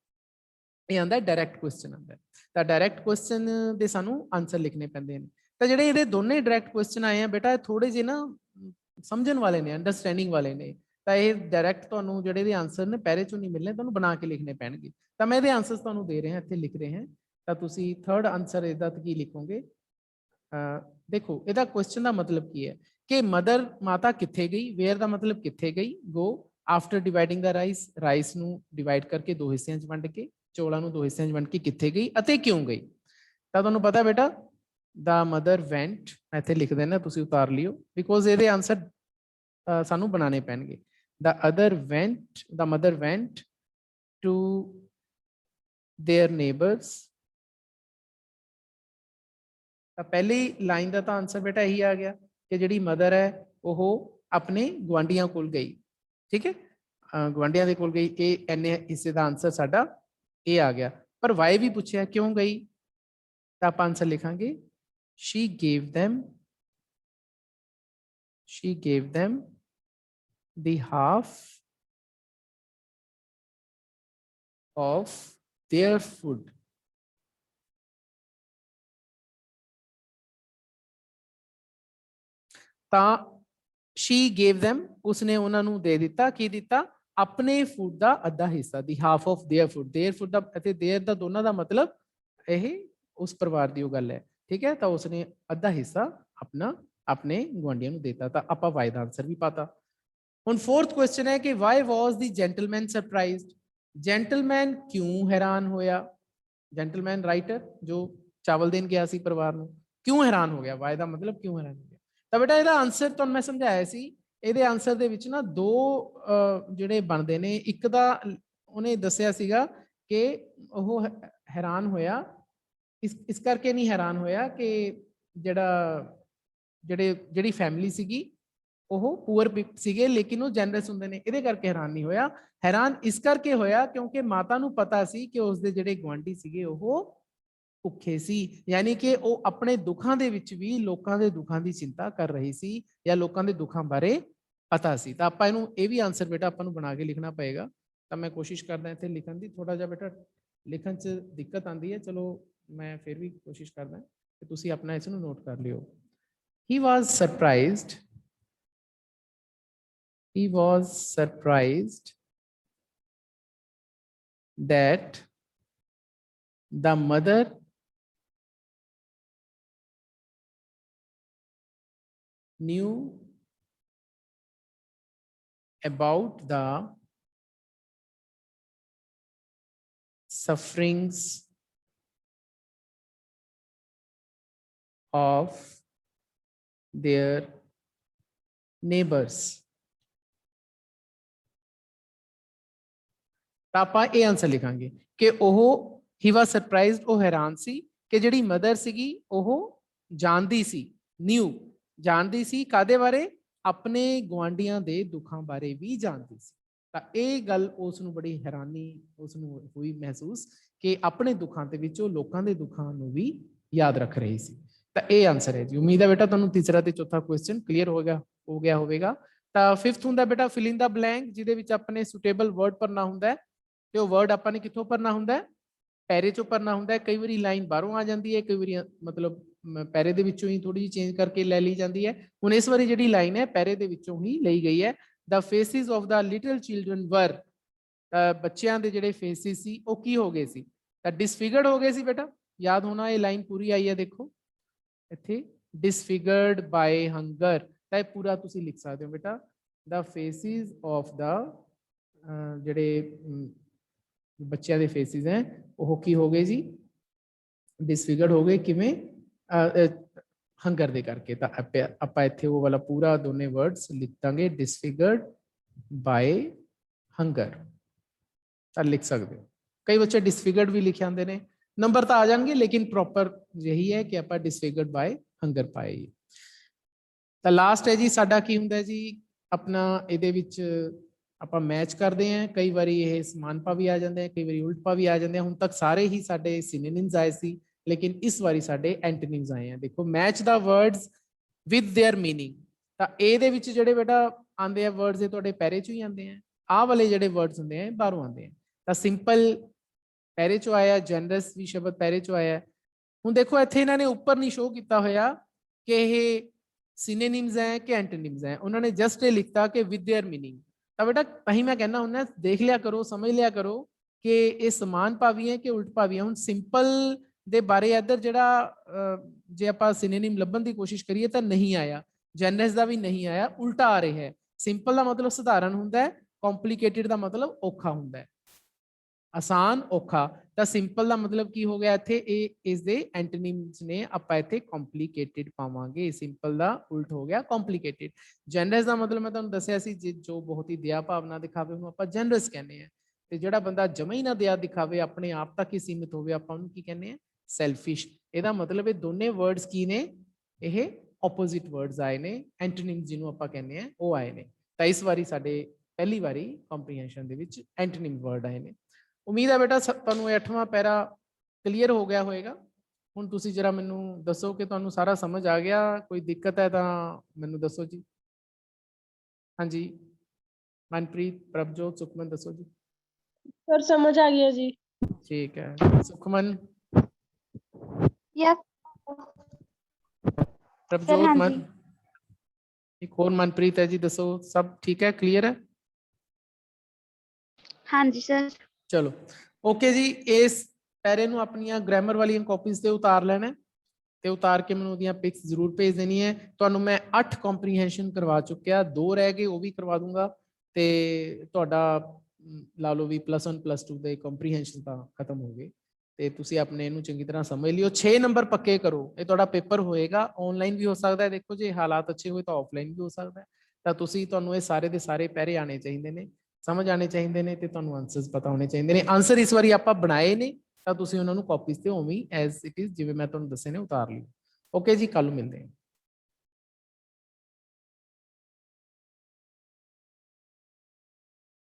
ਇਹ ਆਉਂਦਾ ਡਾਇਰੈਕਟ ਕੁਐਸਚਨ ਆਉਂਦਾ। ਤਾਂ ਡਾਇਰੈਕਟ ਕੁਐਸਚਨ ਦੇ ਸਾਨੂੰ ਆਨਸਰ ਲਿਖਣੇ ਪੈਂਦੇ ਨੇ। ਤਾਂ ਜਿਹੜੇ ਇਹਦੇ ਦੋਨੇ ਡਾਇਰੈਕਟ ਕੁਐਸਚਨ ਆਏ ਆ ਬੇਟਾ, ਥੋੜੇ ਜਿਹੇ ਨਾ ਸਮਝਣ ਵਾਲੇ ਨੇ, ਅੰਡਰਸਟੈਂਡਿੰਗ ਵਾਲੇ ਨੇ। ਤਾਂ ਇਹ ਡਾਇਰੈਕਟ ਤੁਹਾਨੂੰ ਜਿਹੜੇ ਇਹਦੇ ਆਨਸਰ ਨੇ ਪੈਰੇ ਚੋਂ ਨਹੀਂ ਮਿਲਣੇ, ਤੁਹਾਨੂੰ ਬਣਾ ਕੇ ਲਿਖਣੇ ਪੈਣਗੇ। ਤਾਂ ਮੈਂ ਇਹਦੇ ਆਨਸਰ ਤੁਹਾਨੂੰ ਦੇ ਰਿਹਾ, ਇੱਥੇ ਲਿਖ ਰਹੇ ਹਾਂ। ਤਾਂ ਤੁਸੀਂ ਥਰਡ ਆਨਸਰ ਇਹਦਾ ਕੀ ਲਿਖੋਗੇ? ਦੇਖੋ ਇਹਦਾ ਕੁਐਸਚਨ ਦਾ ਮਤਲਬ ਕੀ ਹੈ ਕਿ ਮਦਰ ਮਾਤਾ ਕਿੱਥੇ ਗਈ, ਵੇਅਰ ਦਾ ਮਤਲਬ ਕਿੱਥੇ ਗਈ, ਗੋ after dividing the rice, rice ਨੂੰ ਡਿਵਾਈਡ ਕਰਕੇ ਦੋ ਹਿੱਸਿਆਂ 'ਚ ਵੰਡ ਕੇ, ਚੌਲਾਂ ਨੂੰ ਦੋ ਹਿੱਸਿਆਂ 'ਚ ਵੰਡ ਕੇ ਕਿੱਥੇ ਗਈ ਅਤੇ ਕਿਉਂ ਗਈ। ਤਾਂ ਤੁਹਾਨੂੰ ਪਤਾ ਬੇਟਾ ਦਾ ਮਦਰ ਵੈਂਟ, ਮੈਂ ਇੱਥੇ ਲਿਖ ਦੇਣਾ, ਤੁਸੀਂ ਉਤਾਰ ਲਿਓ, ਬਿਕੋਜ਼ ਇਹਦੇ ਆਨਸਰ ਸਾਨੂੰ ਬਣਾਉਣੇ ਪੈਣਗੇ। The mother went to their neighbours. ਤਾਂ ਪਹਿਲੀ ਲਾਈਨ ਦਾ ਤਾਂ ਆਨਸਰ ਬੇਟਾ ਇਹੀ ਆ ਗਿਆ ਕਿ ਜਿਹੜੀ ਮਦਰ ਹੈ ਉਹ ਆਪਣੇ ਗੁਆਂਢੀਆਂ ਕੋਲ ਗਈ। ਠੀਕ ਹੈ, ਗੁਆਂਢੀਆਂ ਦੇ ਕੋਲ ਗਈ। ਇਹ ਐਨੇ ਹਿੱਸੇ ਦਾ ਆਨਸਰ ਸਾਡਾ ਇਹ ਆ ਗਿਆ। ਪਰ ਵਾਈ ਵੀ ਪੁੱਛਿਆ ਕਿਉਂ ਗਈ, ਤਾਂ ਆਪਾਂ ਆਨਸਰ ਲਿਖਾਂਗੇ she gave them she gave them the half of their food. ਤਾਂ she gave them, ਉਸਨੇ ਉਹਨਾਂ ਨੂੰ ਦੇ ਦਿੱਤਾ, ਕੀ ਦਿੱਤਾ, ਆਪਣੇ ਫੂਡ ਦਾ ਅੱਧਾ ਹਿੱਸਾ, the half of their food. Their food ਦਾ ਅਤੇ देयर ਦਾ ਦੋਨਾਂ ਦਾ ਮਤਲਬ ਇਹ ਉਸ ਪਰਿਵਾਰ ਦੀ ਉਹ ਗੱਲ ਹੈ, ਠੀਕ ਹੈ। ਤਾਂ ਉਸਨੇ ਅੱਧਾ ਹਿੱਸਾ ਆਪਣਾ ਆਪਣੇ ਗੁਆਂਢੀਆਂ ਨੂੰ ਦਿੱਤਾ। ਤਾਂ ਆਪਾਂ ਵਾਈ ਦਾ ਆਨਸਰ ਵੀ ਪਾਤਾ। ਹੁਣ ਫੋਰਥ ਕੁਐਸਚਨ ਹੈ ਕਿ ਵਾਈ ਵਾਜ਼ ਦੀ ਜੈਂਟਲਮੈਨ ਸਰਪ੍ਰਾਈਜ਼ਡ। ਜੈਂਟਲਮੈਨ ਕਿਉਂ ਹੈਰਾਨ ਹੋਇਆ? ਜੈਂਟਲਮੈਨ ਰਾਈਟਰ ਜੋ ਚਾਵਲ ਦੇਣ ਗਿਆ ਸੀ ਪਰਿਵਾਰ ਨੂੰ, ਕਿਉਂ ਹੈਰਾਨ ਹੋ ਗਿਆ? ਵਾਈ ਦਾ ਮਤਲਬ ਕਿਉਂ ਹੈਰਾਨ ਹੋ ਗਿਆ। ਤਾਂ ਬੇਟਾ ਇਹਦਾ ਆਨਸਰ ਤੁਹਾਨੂੰ ਮੈਂ ਸਮਝਾਇਆ ਸੀ। ਇਹਦੇ ਆਨਸਰ ਦੇ ਵਿੱਚ ਨਾ ਦੋ ਜਿਹੜੇ ਬਣਦੇ ਨੇ। ਇੱਕ ਦਾ ਉਹਨੇ ਦੱਸਿਆ ਸੀਗਾ ਕਿ ਉਹ ਹੈਰਾਨ ਹੋਇਆ, ਇਸ ਕਰਕੇ ਨਹੀਂ ਹੈਰਾਨ ਹੋਇਆ ਕਿ ਜਿਹੜੀ ਫੈਮਿਲੀ ਸੀਗੀ ਉਹ ਪੂਅਰ ਸੀਗੇ ਲੇਕਿਨ ਉਹ ਜੈਨਰਸ ਹੁੰਦੇ ਨੇ, ਇਹਦੇ ਕਰਕੇ ਹੈਰਾਨ ਨਹੀਂ ਹੋਇਆ। ਹੈਰਾਨ ਇਸ ਕਰਕੇ ਹੋਇਆ ਕਿਉਂਕਿ ਮਾਤਾ ਨੂੰ ਪਤਾ ਸੀ ਕਿ ਉਸਦੇ ਜਿਹੜੇ ਗੁਆਂਢੀ ਸੀਗੇ ਉਹ ਭੁੱਖੇ ਸੀ, ਯਾਨੀ ਕਿ ਉਹ ਆਪਣੇ ਦੁੱਖਾਂ ਦੇ ਵਿੱਚ ਵੀ ਲੋਕਾਂ ਦੇ ਦੁੱਖਾਂ ਦੀ ਚਿੰਤਾ ਕਰ ਰਹੀ ਸੀ ਜਾਂ ਲੋਕਾਂ ਦੇ ਦੁੱਖਾਂ ਬਾਰੇ ਪਤਾ ਸੀ। ਤਾਂ ਆਪਾਂ ਇਹਨੂੰ ਇਹ ਵੀ ਆਨਸਰ ਬੇਟਾ ਆਪਾਂ ਨੂੰ ਬਣਾ ਕੇ ਲਿਖਣਾ ਪਏਗਾ। ਤਾਂ ਮੈਂ ਕੋਸ਼ਿਸ਼ ਕਰਦਾ ਇੱਥੇ ਲਿਖਣ ਦੀ, ਥੋੜਾ ਜਿਹਾ ਬੇਟਾ ਲਿਖਣ 'ਚ ਦਿੱਕਤ ਆਉਂਦੀ ਹੈ, ਚਲੋ ਮੈਂ ਫਿਰ ਵੀ ਕੋਸ਼ਿਸ਼ ਕਰਦਾ ਕਿ ਤੁਸੀਂ ਆਪਣਾ ਇਸ ਨੂੰ ਨੋਟ ਕਰ ਲਿਓ। He was surprised that the mother knew about the sufferings of their neighbors। ਤਾਂ ਆਪਾਂ ਇਹ ਆਨਸਰ ਲਿਖਾਂਗੇ ਕਿ ਉਹ ਹੀ ਵਾਸ ਸਰਪ੍ਰਾਈਜ਼ਡ, ਉਹ ਹੈਰਾਨ ਸੀ ਕਿ ਜਿਹੜੀ ਮਦਰ ਸੀਗੀ ਉਹ ਜਾਣਦੀ ਸੀ, ਨਿਊ ਜਾਣਦੀ ਸੀ ਕਾਦੇ ਬਾਰੇ? ਆਪਣੇ ਗੁਆਂਢੀਆਂ ਦੇ ਦੁੱਖਾਂ ਬਾਰੇ ਵੀ ਜਾਣਦੀ ਸੀ। ਤਾਂ ਇਹ ਗੱਲ ਉਸ ਨੂੰ ਬੜੀ ਹੈਰਾਨੀ ਉਸ ਨੂੰ ਹੋਈ ਮਹਿਸੂਸ ਕਿ ਆਪਣੇ ਦੁੱਖਾਂ ਦੇ ਵਿੱਚ ਉਹ ਲੋਕਾਂ ਦੇ ਦੁੱਖਾਂ ਨੂੰ ਵੀ ਯਾਦ ਰੱਖ ਰਹੀ ਸੀ। ਤਾਂ ਇਹ ਆਨਸਰ ਹੈ ਜੀ। ਉਮੀਦ ਹੈ ਬੇਟਾ ਤੁਹਾਨੂੰ ਤੀਸਰਾ ਤੇ ਚੌਥਾ ਕੁਐਸਚਨ ਕਲੀਅਰ ਹੋ ਗਿਆ ਹੋਵੇਗਾ। ਤਾਂ ਫਿਫਥ ਹੁੰਦਾ ਬੇਟਾ ਫਿਲ ਇਨ ਦਾ ਬਲੈਂਕ, ਜਿਹਦੇ ਵਿੱਚ ਆਪਣੇ ਸੁਟੇਬਲ ਵਰਡ ਭਰਨਾ ਹੁੰਦਾ ਹੈ। ਤੇ ਉਹ ਵਰਡ ਆਪਾਂ ਨੇ ਕਿੱਥੋਂ ਭਰਨਾ ਹੁੰਦਾ? ਪੈਰੇ ਚੋਂ ਭਰਨਾ ਹੁੰਦਾ। ਕਈ ਵਾਰੀ ਲਾਈਨ ਬਾਹਰੋਂ ਆ ਜਾਂਦੀ ਹੈ, ਕਈ ਵਾਰੀ ਮਤਲਬ ਪੈਰੇ ਦੇ ਵਿੱਚੋਂ ਹੀ ਥੋੜੀ ਜਿਹੀ ਚੇਂਜ ਕਰਕੇ ਲੈ ਲਈ ਜਾਂਦੀ ਹੈ। ਹੁਣ ਇਸ ਵਾਰੀ ਜਿਹੜੀ ਲਾਈਨ ਹੈ ਪੈਰੇ ਦੇ ਵਿੱਚੋਂ ਹੀ ਲਈ ਗਈ ਹੈ। The faces of the little children were, ਬੱਚਿਆਂ ਦੇ ਜਿਹੜੇ ਫੇਸਿਸ ਸੀ ਉਹ ਕੀ ਹੋ ਗਏ ਸੀ? ਤਾਂ ਡਿਸਫਿਗਰਡ ਹੋ ਗਏ ਸੀ ਬੇਟਾ। ਯਾਦ ਹੋਣਾ ਇਹ ਲਾਈਨ ਪੂਰੀ ਆਈ ਹੈ, ਦੇਖੋ ਇੱਥੇ disfigured by hunger। ਤਾਂ ਇਹ ਪੂਰਾ ਤੁਸੀਂ ਲਿਖ ਸਕਦੇ ਹੋ ਬੇਟਾ। The faces of the ਜਿਹੜੇ ਬੱਚਿਆਂ ਦੇ ਫੇਸਿਸ ਹੈ ਉਹ ਕੀ ਹੋ ਗਏ ਜੀ? ਡਿਸਫਿਗਰਡ ਹੋ ਗਏ। ਕਿਵੇਂ? ਹੰਗਰ ਦੇ ਕਰਕੇ। ਤਾਂ ਆਪਾਂ ਇੱਥੇ ਉਹ ਵਾਲਾ ਪੂਰਾ ਦੋਨੇ ਵਰਡਸ ਲਿਖ ਦਾਂਗੇ, ਡਿਸਫਿਗਰਡ ਬਾਈ ਹੰਗਰ। ਤਾਂ ਲਿਖ ਸਕਦੇ ਹੋ। ਕਈ ਬੱਚੇ ਡਿਸਫਿਗਰਡ ਵੀ ਲਿਖ ਆਉਂਦੇ ਨੇ, ਨੰਬਰ ਤਾਂ ਆ ਜਾਣਗੇ ਲੇਕਿਨ ਪ੍ਰੋਪਰ ਯਹੀ ਹੈ ਕਿ ਆਪਾਂ ਡਿਸਫਿਗਰਡ ਬਾਈ ਹੰਗਰ ਪਾਏ। ਤਾਂ ਲਾਸਟ ਹੈ ਜੀ ਸਾਡਾ ਕੀ ਹੁੰਦਾ ਜੀ ਆਪਣਾ, ਇਹਦੇ ਵਿੱਚ ਆਪਾਂ ਮੈਚ ਕਰਦੇ ਹਾਂ। ਕਈ ਵਾਰੀ ਇਹ ਸਮਾਨਪਾ ਵੀ ਆ ਜਾਂਦੇ ਆ, ਕਈ ਵਾਰੀ ਉਲਟਪਾ ਵੀ ਆ ਜਾਂਦੇ ਆ। ਹੁਣ ਤੱਕ ਸਾਰੇ ਹੀ ਸਾਡੇ ਸਿਨੋਨਿਮਸ ਆਏ ਸੀ ਲੇਕਿਨ ਇਸ ਵਾਰੀ ਸਾਡੇ ਐਂਟੋਨਿਮਸ ਆਏ ਆ। ਦੇਖੋ match the words with their meaning. ਤਾਂ ਇਹਦੇ ਵਿੱਚ ਜਿਹੜੇ ਬੇਟਾ ਆਉਂਦੇ ਆ ਵਰਡਸ ਇਹ ਤੁਹਾਡੇ ਪੈਰੇ ਚੋਂ ਹੀ ਆਉਂਦੇ ਆ। ਆਹ ਵਾਲੇ ਜਿਹੜੇ ਵਰਡਸ ਹੁੰਦੇ ਆ ਬਾਹਰੋਂ ਆਉਂਦੇ ਆ। ਤਾਂ ਸਿੰਪਲ ਪੈਰੇ ਚੋਂ ਆਇਆ, ਜਨਰਸ ਵੀ ਸ਼ਬਦ ਪੈਰੇ ਚੋਂ ਆਇਆ। ਹੁਣ ਦੇਖੋ ਇੱਥੇ ਇਹਨਾਂ ਨੇ ਉੱਪਰ ਨਹੀਂ ਸ਼ੋ ਕੀਤਾ ਹੋਇਆ ਕਿ ਇਹ ਸਿਨੋਨਿਮਸ ਹੈ ਕਿ ਐਂਟੋਨਿਮਸ ਹੈ। ਉਹਨਾਂ ਨੇ ਜਸਟ ਇਹ ਲਿਖਤਾ ਕਿ ਵਿਦ देयर मीनिंग। ਤਾਂ ਬੇਟਾ ਕਹੀਂ ਮੈਂ ਕਹਿੰਦਾ ਹੁੰਦਾ ਦੇਖ ਲਿਆ ਕਰੋ, ਸਮਝ ਲਿਆ ਕਰੋ ਕਿ ਇਹ ਸਮਾਨ ਭਾਵੀ ਹੈ ਕਿ ਉਲਟ ਭਾਵੀ ਹੈ। ਹੁਣ ਸਿੰਪਲ ਦੇ ਬਾਰੇ ਇੱਧਰ ਜਿਹੜਾ ਜੇ ਆਪਾਂ ਸਿਨੋਨਿਮ ਲੱਭਣ ਦੀ ਕੋਸ਼ਿਸ਼ ਕਰੀਏ ਤਾਂ ਨਹੀਂ ਆਇਆ, ਜਨਰਸ ਦਾ ਵੀ ਨਹੀਂ ਆਇਆ, ਉਲਟਾ ਆ ਰਿਹਾ ਹੈ। ਸਿੰਪਲ ਦਾ ਮਤਲਬ ਸਧਾਰਨ ਹੁੰਦਾ ਹੈ, ਕੰਪਲਿਕੇਟਿਡ ਦਾ ਮਤਲਬ ਔਖਾ ਹੁੰਦਾ ਹੈ, ਆਸਾਨ ਔਖਾ। ਤਾਂ ਸਿੰਪਲ ਦਾ ਮਤਲਬ ਕੀ ਹੋ ਗਿਆ ਇੱਥੇ? ਇਹ ਇਸ ਦੇ ਐਂਟੋਨਿਮਸ ਨੇ, ਆਪਾਂ ਇੱਥੇ ਕੰਪਲਿਕੇਟਿਡ ਪਾਵਾਂਗੇ। ਸਿੰਪਲ ਦਾ ਉਲਟ ਹੋ ਗਿਆ ਕੰਪਲਿਕੇਟਿਡ। ਜਨਰਸ ਦਾ ਮਤਲਬ ਮੈਂ ਤੁਹਾਨੂੰ ਦੱਸਿਆ ਸੀ ਜੋ ਬਹੁਤ ਹੀ ਦਇਆ ਭਾਵਨਾ ਦਿਖਾਵੇ ਉਹਨੂੰ ਆਪਾਂ ਜਨਰਸ ਕਹਿੰਦੇ ਆ। ਤੇ ਜਿਹੜਾ ਬੰਦਾ ਜਮਾ ਹੀ ਨਾ ਦਇਆ ਦਿਖਾਵੇ, ਆਪਣੇ ਆਪ ਤੱਕ ਹੀ ਸੀਮਿਤ ਹੋਵੇ, ਆਪਾਂ ਉਹਨੂੰ ਕੀ ਕਹਿੰਦੇ ਆ? ਸੈਲਫਿਸ਼। ਇਹਦਾ ਮਤਲਬ ਇਹ ਦੋਨੇ ਵਰਡਸ ਕੀ ਨੇ? ਇਹ ਆਪੋਜ਼ਿਟ ਵਰਡਸ ਆਏ ਨੇ। ਐਂਟੋਨਿਮ ਜਿਹਨੂੰ ਆਪਾਂ ਕਹਿੰਦੇ ਆ ਉਹ ਆਏ ਨੇ। ਤਾਂ ਇਸ ਵਾਰੀ ਸਾਡੇ ਪਹਿਲੀ ਵਾਰੀ ਕੰਪਰੀਹੈਂਸ਼ਨ ਦੇ ਵਿੱਚ ਐਂਟੋਨਿਮ ਵਰਡ ਆਏ ਨੇ। ਉਮੀਦ ਹੈ ਬੇਟਾ ਤੁਹਾਨੂੰ ਇਹ 8ਵਾਂ ਪੈਰਾ ਕਲੀਅਰ ਹੋ ਗਿਆ ਹੋਵੇਗਾ। ਹੁਣ ਤੁਸੀਂ ਜਰਾ ਮੈਨੂੰ ਦੱਸੋ ਕਿ ਤੁਹਾਨੂੰ ਸਾਰਾ ਸਮਝ ਆ ਗਿਆ। ਕੋਈ ਦਿੱਕਤ ਹੈ ਤਾਂ ਮੈਨੂੰ ਦੱਸੋ ਜੀ। हाँ जी, मनप्रीत, प्रभजोत, सुखमन दसो जी। सर समझ आ गया जी। ठीक है, सुखमन, यस प्रभजोत, हाँ मन, जी। एक और मनप्रीत है जी, दसो सब ठीक है, क्लियर है? हाँ जी सर। चलो ओके जी, इस पैरे ਨੂੰ ਆਪਣੀਆਂ ਗ੍ਰਾਮਰ ਵਾਲੀਆਂ ਕਾਪੀਜ਼ ਤੇ ਉਤਾਰ ਲੈਣਾ ਤੇ ਉਤਾਰ ਕੇ ਮੈਨੂੰ ਉਹਦੀਆਂ ਪਿਕਸ ਜ਼ਰੂਰ ਭੇਜ ਦੇਣੀ ਹੈ। ਤੁਹਾਨੂੰ ਮੈਂ 8 ਕੰਪਰੀਹੈਂਸ਼ਨ ਕਰਵਾ ਚੁੱਕਿਆ, 2 ਰਹਿ ਗਏ ਉਹ ਵੀ ਕਰਵਾ ਦੂੰਗਾ ਤੇ ਤੁਹਾਡਾ ਲਾ ਲਓ ਵੀ +1 +2 ਦੇ ਕੰਪਰੀਹੈਂਸ਼ਨ ਤਾਂ ਖਤਮ ਹੋ ਗਏ ਤੇ ਤੁਸੀਂ ਆਪਣੇ ਇਹਨੂੰ ਚੰਗੀ ਤਰ੍ਹਾਂ ਸਮਝ ਲਿਓ। 6 ਨੰਬਰ ਪੱਕੇ ਕਰੋ, ਇਹ ਤੁਹਾਡਾ ਪੇਪਰ ਹੋਏਗਾ, ਆਨਲਾਈਨ ਵੀ ਹੋ ਸਕਦਾ ਹੈ, ਦੇਖੋ ਜੇ ਹਾਲਾਤ ਅੱਛੇ ਹੋਏ ਤਾਂ ਆਫਲਾਈਨ ਵੀ ਹੋ ਸਕਦਾ ਹੈ। ਤਾਂ ਤੁਸੀਂ ਤੁਹਾਨੂੰ ਇਹ ਸਾਰੇ ਦੇ ਸਾਰੇ ਪੈਰੇ ਆਣੇ ਚਾਹੀਦੇ ਨੇ, ਸਮਝ ਆਣੇ ਚਾਹੀਦੇ ਨੇ ਤੇ ਤੁਹਾਨੂੰ ਆਨਸਰਸ ਪਤਾ ਹੋਣੇ ਚਾਹੀਦੇ ਨੇ। ਆਨਸਰ ਇਸ ਵਾਰੀ ਆਪਾਂ ਬਣਾਏ ਨੇ ਤਾਂ ਤੁਸੀਂ ਉਹਨਾਂ ਨੂੰ ਕਾਪੀਜ਼ ਤੇ ਉਵੇਂ ਐਜ਼ ਇਟ ਇਜ਼ ਜਿਵੇਂ ਮੈਂ ਤੁਹਾਨੂੰ ਦੱਸੇ ਨੇ ਉਤਾਰ ਲਿਓ। ਓਕੇ ਜੀ, ਕੱਲ ਨੂੰ ਮਿਲਦੇ ਹਾਂ।